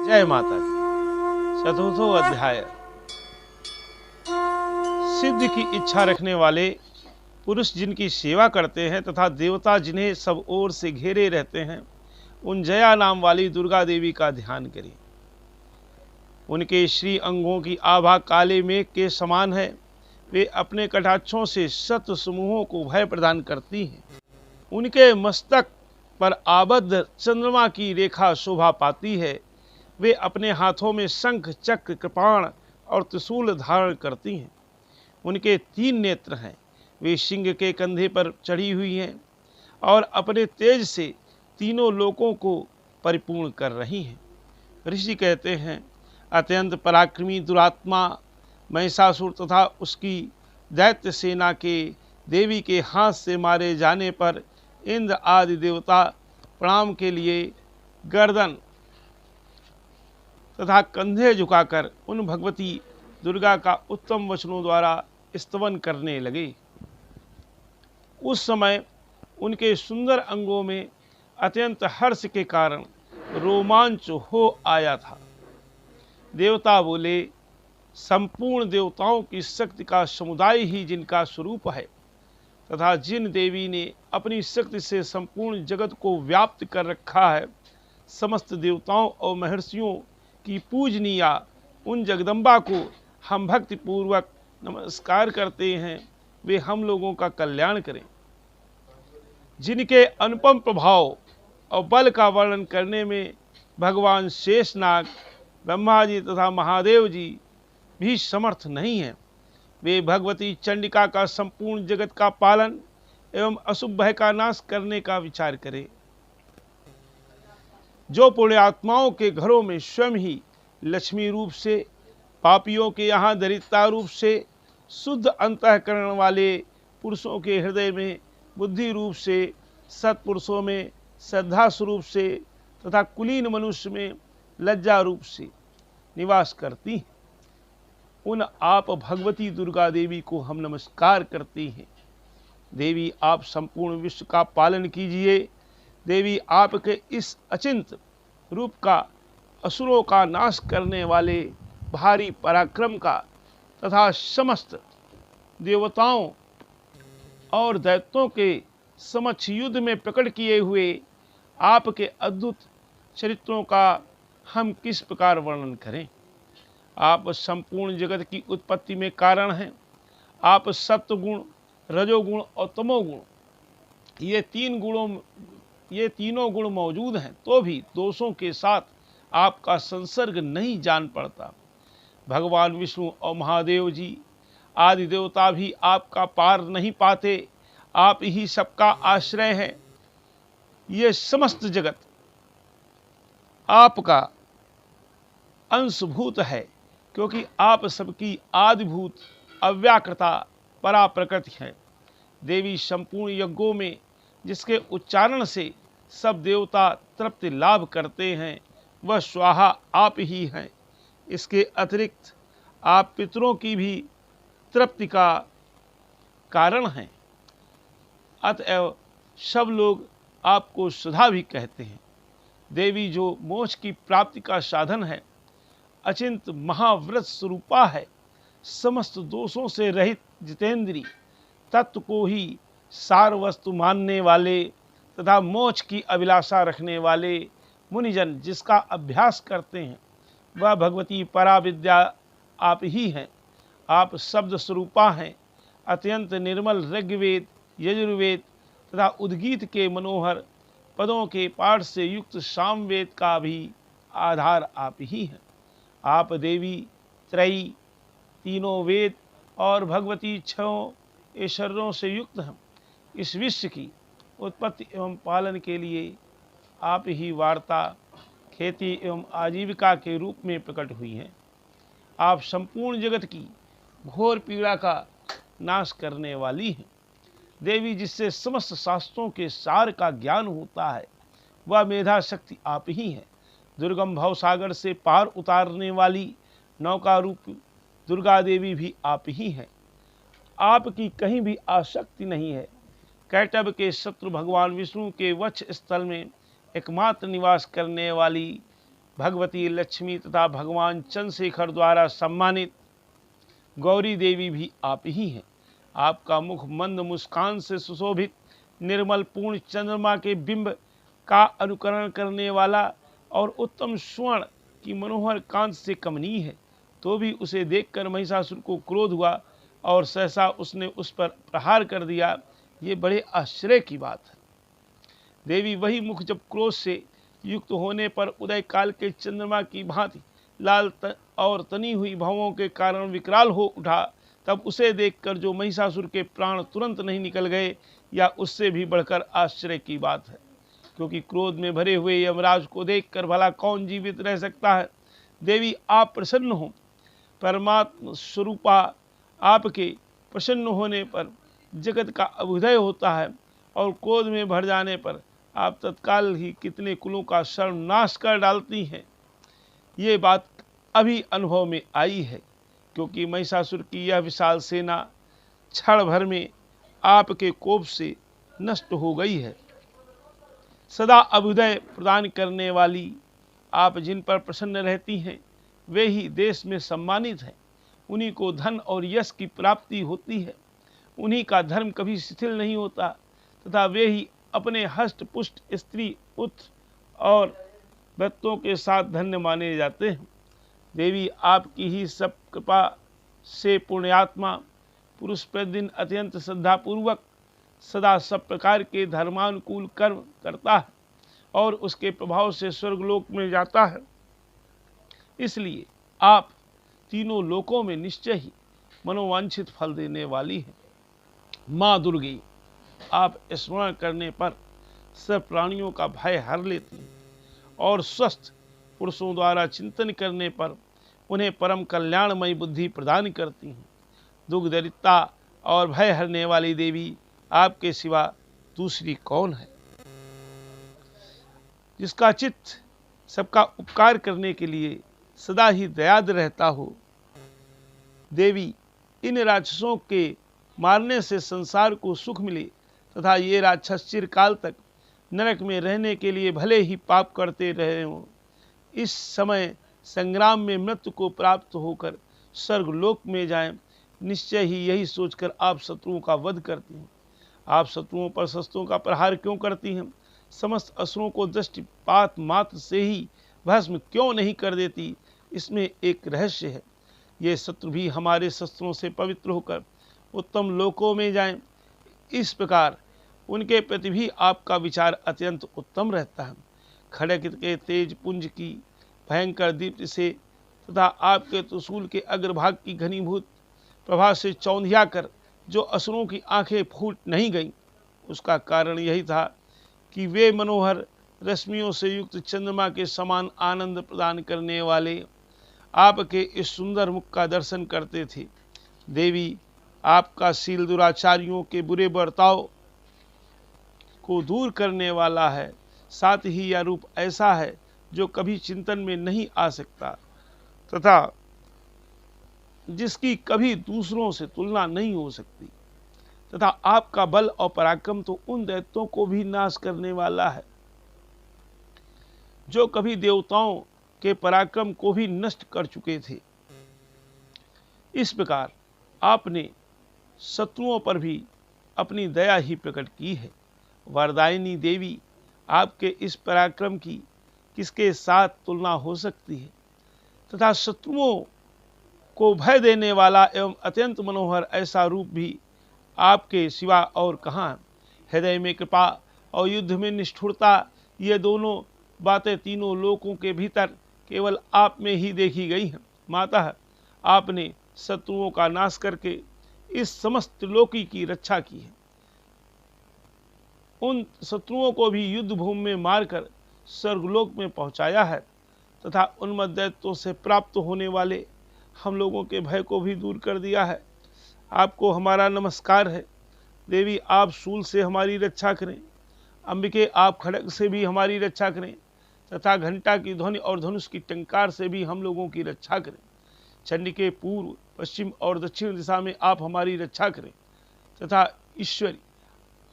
जय माता दी। चतुर्थो अध्याय। सिद्ध की इच्छा रखने वाले पुरुष जिनकी सेवा करते हैं तथा देवता जिन्हें सब ओर से घेरे रहते हैं, उन जया नाम वाली दुर्गा देवी का ध्यान करें। उनके श्री अंगों की आभा काले मेघ के समान है। वे अपने कटाक्षों से शत समूहों को भय प्रदान करती हैं। उनके मस्तक पर आबद्ध चंद्रमा की रेखा शोभा पाती है। वे अपने हाथों में शंख, चक्र, कृपाण और त्रिशूल धारण करती हैं। उनके 3 नेत्र हैं। वे सिंह के कंधे पर चढ़ी हुई हैं और अपने तेज से तीनों लोकों को परिपूर्ण कर रही हैं। ऋषि कहते हैं, अत्यंत पराक्रमी दुरात्मा महिषासुर तथा उसकी दैत्य सेना के देवी के हाथ से मारे जाने पर इंद्र आदि देवता प्रणाम के लिए गर्दन तथा कंधे झुकाकर उन भगवती दुर्गा का उत्तम वचनों द्वारा स्तवन करने लगे। उस समय उनके सुंदर अंगों में अत्यंत हर्ष के कारण रोमांच हो आया था। देवता बोले, संपूर्ण देवताओं की शक्ति का समुदाय ही जिनका स्वरूप है तथा जिन देवी ने अपनी शक्ति से संपूर्ण जगत को व्याप्त कर रखा है, समस्त देवताओं और महर्षियों की पूजनीया उन जगदम्बा को हम भक्ति पूर्वक नमस्कार करते हैं। वे हम लोगों का कल्याण करें। जिनके अनुपम प्रभाव और बल का वर्णन करने में भगवान शेषनाग, ब्रह्मा जी तथा महादेव जी भी समर्थ नहीं हैं, वे भगवती चंडिका का संपूर्ण जगत का पालन एवं अशुभ भय का नाश करने का विचार करें। जो पुण्यात्माओं के घरों में स्वयं ही लक्ष्मी रूप से, पापियों के यहाँ दरिद्रता रूप से, शुद्ध अंतःकरण वाले पुरुषों के हृदय में बुद्धि रूप से, सत्पुरुषों में श्रद्धा स्वरूप से तथा कुलीन मनुष्य में लज्जा रूप से निवास करती हैं, उन आप भगवती दुर्गा देवी को हम नमस्कार करते हैं। देवी, आप संपूर्ण विश्व का पालन कीजिए। देवी, आपके इस अचिंत रूप का असुरों का नाश करने वाले भारी पराक्रम का तथा समस्त देवताओं और दैत्यों के समक्ष युद्ध में प्रकट किए हुए आपके अद्भुत चरित्रों का हम किस प्रकार वर्णन करें। आप संपूर्ण जगत की उत्पत्ति में कारण हैं। आप सत्वगुण, रजोगुण और तमोगुण, ये तीनों गुण मौजूद हैं तो भी दोषों के साथ आपका संसर्ग नहीं जान पड़ता। भगवान विष्णु और महादेव जी आदि देवता भी आपका पार नहीं पाते। आप ही सबका आश्रय हैं। ये समस्त जगत आपका अंशभूत है, क्योंकि आप सबकी आदिभूत अव्याकृता पराप्रकृति हैं। देवी, संपूर्ण यज्ञों में जिसके उच्चारण से सब देवता तृप्ति लाभ करते हैं, वह स्वाहा आप ही हैं। इसके अतिरिक्त आप पितरों की भी तृप्ति का कारण हैं। अतएव सब लोग आपको सुधा भी कहते हैं। देवी, जो मोक्ष की प्राप्ति का साधन है, अचिंत महाव्रत स्वरूपा है, समस्त दोषों से रहित जितेंद्री, तत्व को ही सार वस्तु मानने वाले तथा मोक्ष की अभिलाषा रखने वाले मुनिजन जिसका अभ्यास करते हैं, वह भगवती पराविद्या आप ही हैं। आप शब्द स्वरूपा हैं। अत्यंत निर्मल ऋग्वेद, यजुर्वेद तथा उद्गीत के मनोहर पदों के पाठ से युक्त सामवेद का भी आधार आप ही हैं। आप देवी त्रयी, तीनों वेद और भगवती 6 ऐश्वर्यों से युक्त हैं। इस विश्व की उत्पत्ति एवं पालन के लिए आप ही वार्ता, खेती एवं आजीविका के रूप में प्रकट हुई हैं। आप संपूर्ण जगत की घोर पीड़ा का नाश करने वाली हैं। देवी, जिससे समस्त शास्त्रों के सार का ज्ञान होता है, वह मेधा शक्ति आप ही हैं। दुर्गम भवसागर से पार उतारने वाली नौका रूप दुर्गा देवी भी आप ही हैं। आपकी कहीं भी आसक्ति नहीं है। कैटभ के शत्रु भगवान विष्णु के वक्ष स्थल में एकमात्र निवास करने वाली भगवती लक्ष्मी तथा भगवान चंद्रशेखर द्वारा सम्मानित गौरी देवी भी आप ही हैं। आपका मुख मंद मुस्कान से सुशोभित निर्मल पूर्ण चंद्रमा के बिंब का अनुकरण करने वाला और उत्तम स्वर्ण की मनोहर कांत से कमनीय है। तो भी उसे देखकर महिषासुर को क्रोध हुआ और सहसा उसने उस पर प्रहार कर दिया। ये बड़े आश्चर्य की बात है। देवी वही मुख जब क्रोध से युक्त होने पर उदय काल के चंद्रमा की भांति लाल और तनी हुई भवों के कारण विकराल हो उठा, तब उसे देखकर जो महिषासुर के प्राण तुरंत नहीं निकल गए, या उससे भी बढ़कर आश्चर्य की बात है। क्योंकि क्रोध में भरे हुए यमराज को देखकर भला कौन जीवित रह सकता है। देवी आप प्रसन्न हो। परमात्मा स्वरूपा आपके प्रसन्न होने पर जगत का अभ्युदय होता है और क्रोध में भर जाने पर आप तत्काल ही कितने कुलों का सर्वनाश कर डालती हैं। ये बात अभी अनुभव में आई है, क्योंकि महिषासुर की यह विशाल सेना क्षण भर में आपके कोप से नष्ट हो गई है। सदा अभ्युदय प्रदान करने वाली आप जिन पर प्रसन्न रहती हैं, वे ही देश में सम्मानित हैं। उन्हीं को धन और यश की प्राप्ति होती है। उन्हीं का धर्म कभी शिथिल नहीं होता तथा वे ही अपने हष्ट पुष्ट स्त्री पुत्र और बच्चों के साथ धन्य माने जाते हैं। देवी आपकी ही सब कृपा से पुण्यात्मा पुरुष प्रतिदिन अत्यंत श्रद्धापूर्वक सदा सब प्रकार के धर्मानुकूल कर्म करता है और उसके प्रभाव से स्वर्गलोक में जाता है। इसलिए आप तीनों लोकों में निश्चय ही मनोवांछित फल देने वाली हैं। माँ दुर्गे आप स्मरण करने पर सब प्राणियों का भय हर लेती हैं और स्वस्थ पुरुषों द्वारा चिंतन करने पर उन्हें परम कल्याणमयी बुद्धि प्रदान करती हैं। दुख दरिद्रता और भय हरने वाली देवी आपके सिवा दूसरी कौन है। जिसका चित्त सबका उपकार करने के लिए सदा ही दयाद रहता हो। देवी इन राक्षसों के मारने से संसार को सुख मिले तथा ये राक्षस चिरकाल तक नरक में रहने के लिए भले ही पाप करते रहे हों, इस समय संग्राम में मृत्यु को प्राप्त होकर स्वर्गलोक में जाएं, निश्चय ही यही सोचकर आप शत्रुओं का वध करती हैं। आप शत्रुओं पर शस्त्रों का प्रहार क्यों करती हैं? समस्त असुरों को दृष्टिपात मात्र से ही भस्म क्यों नहीं कर देती? इसमें एक रहस्य है। ये शत्रु भी हमारे शस्त्रों से पवित्र होकर उत्तम लोकों में जाएं। इस प्रकार उनके प्रति भी आपका विचार अत्यंत उत्तम रहता है। खड़ग के तेज पुंज की भयंकर दीप्ति से तथा आपके त्रिशूल के अग्रभाग की घनीभूत प्रभा से चौंधिया कर जो असुरों की आंखें फूट नहीं गईं, उसका कारण यही था कि वे मनोहर रश्मियों से युक्त चंद्रमा के समान आनंद प्रदान करने वाले आपके इस सुंदर मुख का दर्शन करते थे। देवी आपका शील दुराचारियों के बुरे बर्ताव को दूर करने वाला है। साथ ही यह रूप ऐसा है जो कभी चिंतन में नहीं आ सकता तथा जिसकी कभी दूसरों से तुलना नहीं हो सकती, तथा आपका बल और पराक्रम तो उन दैत्यों को भी नाश करने वाला है जो कभी देवताओं के पराक्रम को भी नष्ट कर चुके थे। इस प्रकार आपने शत्रुओं पर भी अपनी दया ही प्रकट की है। वरदायिनी देवी आपके इस पराक्रम की किसके साथ तुलना हो सकती है, तथा शत्रुओं को भय देने वाला एवं अत्यंत मनोहर ऐसा रूप भी आपके सिवा और कहाँ है। हृदय में कृपा और युद्ध में निष्ठुरता, ये दोनों बातें तीनों लोकों के भीतर केवल आप में ही देखी गई हैं। माता, आपने शत्रुओं का नाश करके इस समस्त लोकी की रक्षा की है। उन शत्रुओं को भी युद्ध भूमि में मारकर स्वर्गलोक में पहुंचाया है तथा उन्मत्त दैत्यों से प्राप्त होने वाले हम लोगों के भय को भी दूर कर दिया है। आपको हमारा नमस्कार है। देवी आप शूल से हमारी रक्षा करें। अंबिके आप खड्ग से भी हमारी रक्षा करें तथा घंटा की ध्वनि और धनुष की टंकार से भी हम लोगों की रक्षा करें। चंडिके पूर्व पश्चिम और दक्षिण दिशा में आप हमारी रक्षा करें तथा ईश्वरी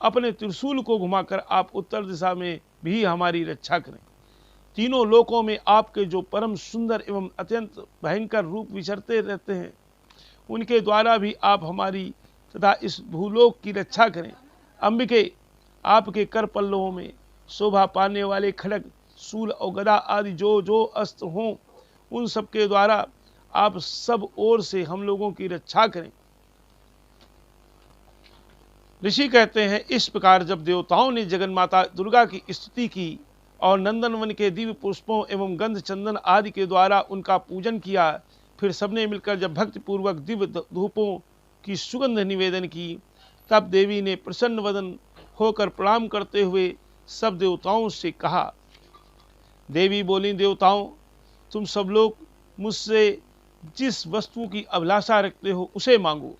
अपने त्रिशूल को घुमाकर आप उत्तर दिशा में भी हमारी रक्षा करें। तीनों लोकों में आपके जो परम सुंदर एवं अत्यंत भयंकर रूप विचरते रहते हैं, उनके द्वारा भी आप हमारी तथा इस भूलोक की रक्षा करें। अंबिके, आपके कर पल्लवों में शोभा पाने वाले खड्ग, शूल और गदा आदि जो जो अस्त्र हों, उन सब के द्वारा आप सब ओर से हम लोगों की रक्षा करें। ऋषि कहते हैं, इस प्रकार जब देवताओं ने जगन माता दुर्गा की स्तुति की और नंदनवन के दिव्य पुष्पों एवं गंध चंदन आदि के द्वारा उनका पूजन किया, फिर सबने मिलकर जब भक्ति पूर्वक दिव्य धूपों की सुगंध निवेदन की, तब देवी ने प्रसन्न वदन होकर प्रणाम करते हुए सब देवताओं से कहा। देवी बोली, देवताओं, तुम सब लोग मुझसे जिस वस्तु की अभिलाषा रखते हो उसे मांगो।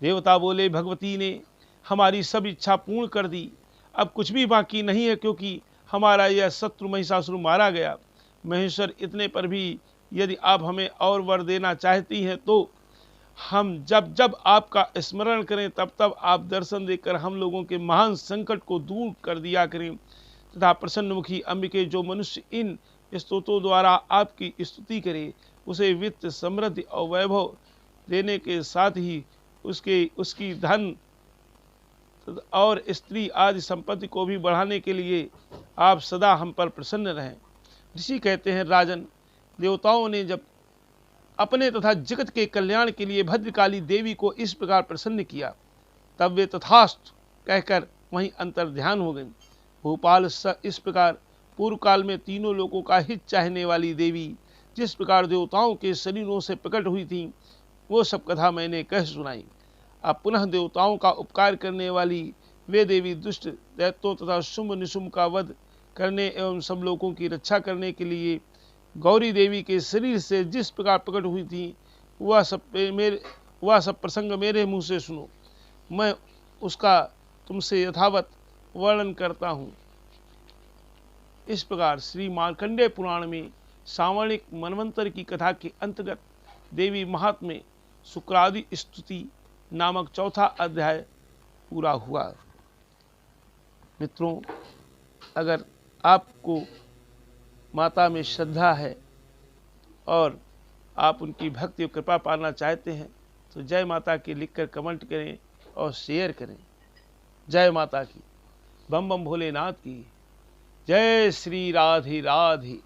देवता बोले, भगवती ने हमारी सब इच्छा पूर्ण कर दी, अब कुछ भी बाकी नहीं है, क्योंकि हमारा यह शत्रु महिषासुर मारा गया। महेश्वर, इतने पर भी यदि आप हमें और वर देना चाहती हैं तो हम जब जब आपका स्मरण करें तब तब आप दर्शन देकर हम लोगों के महान संकट को दूर कर दिया करें, तथा प्रसन्नमुखी अंबिके, जो मनुष्य इन स्तोत्रों द्वारा आपकी स्तुति करे, उसे वित्त, समृद्धि और वैभव देने के साथ ही उसकी धन और स्त्री आदि संपत्ति को भी बढ़ाने के लिए आप सदा हम पर प्रसन्न रहें। ऋषि कहते हैं, राजन, देवताओं ने जब अपने तथा जगत के कल्याण के लिए भद्रकाली देवी को इस प्रकार प्रसन्न किया, तब वे तथास्तु कहकर वहीं अंतर ध्यान हो गई। भोपाल, इस प्रकार पूर्व काल में तीनों लोगों का हित चाहने वाली देवी जिस प्रकार देवताओं के शरीरों से प्रकट हुई थी, वो सब कथा मैंने कह सुनाई। अब पुनः देवताओं का उपकार करने वाली वे देवी दुष्ट दैत्यों तथा शुंभ निशुंभ का वध करने एवं सब लोगों की रक्षा करने के लिए गौरी देवी के शरीर से जिस प्रकार प्रकट हुई थी, वह सब प्रसंग मेरे मुंह से सुनो। मैं उसका तुमसे यथावत वर्णन करता हूँ। इस प्रकार श्री मार्कंडेय पुराण में सावर्णिक मनवंतर की कथा के अंतर्गत देवी महात्म्य शुक्रादि स्तुति नामक चौथा अध्याय पूरा हुआ। मित्रों, अगर आपको माता में श्रद्धा है और आप उनकी भक्ति और कृपा पाना चाहते हैं तो जय माता की लिखकर कमेंट करें और शेयर करें। जय माता की। बम बम भोलेनाथ की जय। श्री राधे राधे।